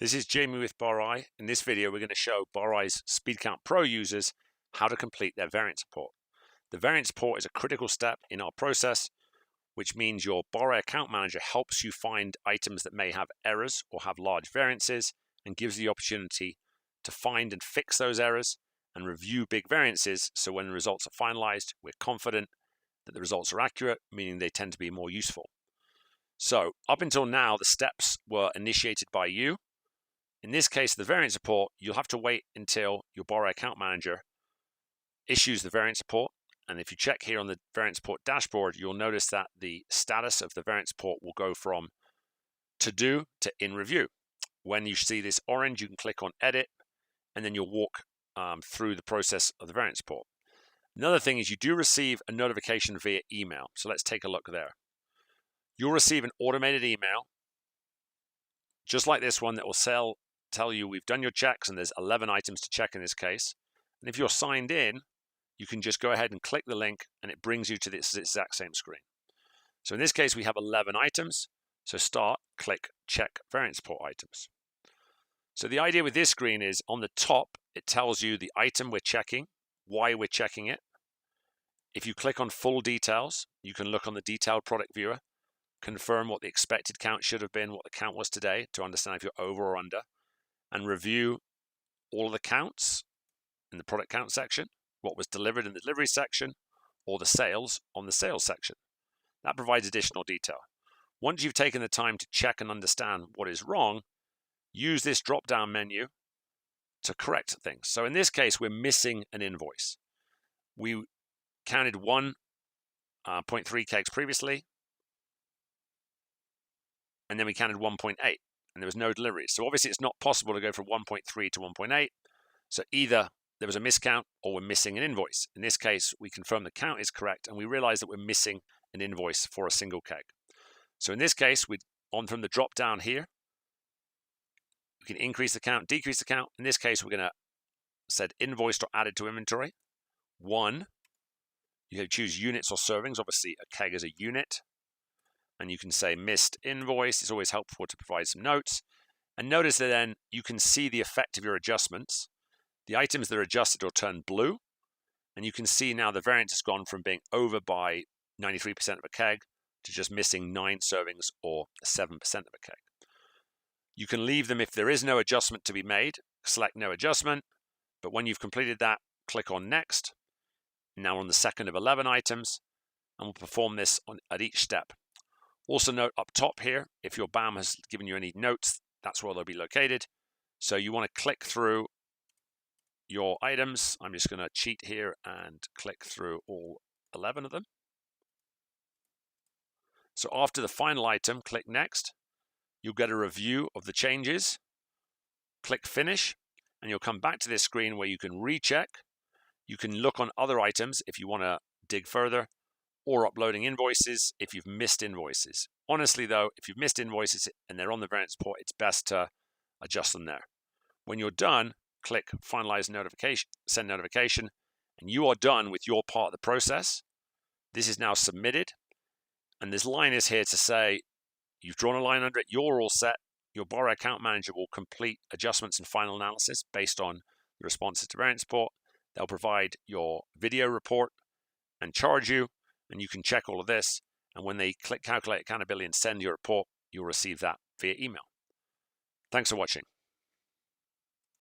This is Jamie with BarEye. In this video, we're going to show BarEye's SpeedCount Pro users how to complete their variance report. The variance report is a critical step in our process, which means your BarEye account manager helps you find items that may have errors or have large variances and gives you the opportunity to find and fix those errors and review big variances. So when the results are finalized, we're confident that the results are accurate, meaning they tend to be more useful. So up until now, the steps were initiated by you. In this case, the variance report, you'll have to wait until your BarEye account manager issues the variance report. And if you check here on the variance report dashboard, you'll notice that the status of the variance report will go from to do to in review. When you see this orange, you can click on edit, and then you'll walk through the process of the variance report. Another thing is you do receive a notification via email. So let's take a look there. You'll receive an automated email, just like this one, that will tell you we've done your checks and there's 11 items to check in this case. And if you're signed in, you can just go ahead and click the link and it brings you to this exact same screen. So in this case, we have 11 items. So start, click, check variance report items. So the idea with this screen is on the top, it tells you the item we're checking, why we're checking it. If you click on full details, you can look on the detailed product viewer, confirm what the expected count should have been, what the count was today to understand if you're over or under, and review all of the counts in the product count section, what was delivered in the delivery section, or the sales on the sales section. That provides additional detail. Once you've taken the time to check and understand what is wrong, use this drop-down menu to correct things. So in this case, we're missing an invoice. We counted 1.3 kegs previously, and then we counted 1.8. And there was no deliveries. So obviously it's not possible to go from 1.3 to 1.8. So either there was a miscount or we're missing an invoice. In this case, we confirm the count is correct and we realize that we're missing an invoice for a single keg. So in this case, on from the drop down here, we can increase the count, decrease the count. In this case, we're going to set invoiced or added to inventory. 1, you can choose units or servings. Obviously a keg is a unit. And you can say missed invoice. It's always helpful to provide some notes. And notice that then you can see the effect of your adjustments. The items that are adjusted will turn blue. And you can see now the variance has gone from being over by 93% of a keg to just missing 9 servings or 7% of a keg. You can leave them if there is no adjustment to be made. Select no adjustment. But when you've completed that, click on next. Now we're on the second of 11 items. And we'll perform this at each step. Also note up top here, if your BAM has given you any notes, that's where they'll be located. So you want to click through your items. I'm just going to cheat here and click through all 11 of them. So after the final item, click next. You'll get a review of the changes. Click finish, and you'll come back to this screen where you can recheck. You can look on other items if you want to dig further, or uploading invoices if you've missed invoices. Honestly though, if you've missed invoices and they're on the variance report, it's best to adjust them there. When you're done, click finalize notification, send notification, and you are done with your part of the process. This is now submitted, and this line is here to say you've drawn a line under it, you're all set. Your BarEye account manager will complete adjustments and final analysis based on the responses to variance report. They'll provide your video report and charge you. And you can check all of this, and when they click calculate accountability and send your report, you'll receive that via email. Thanks for watching.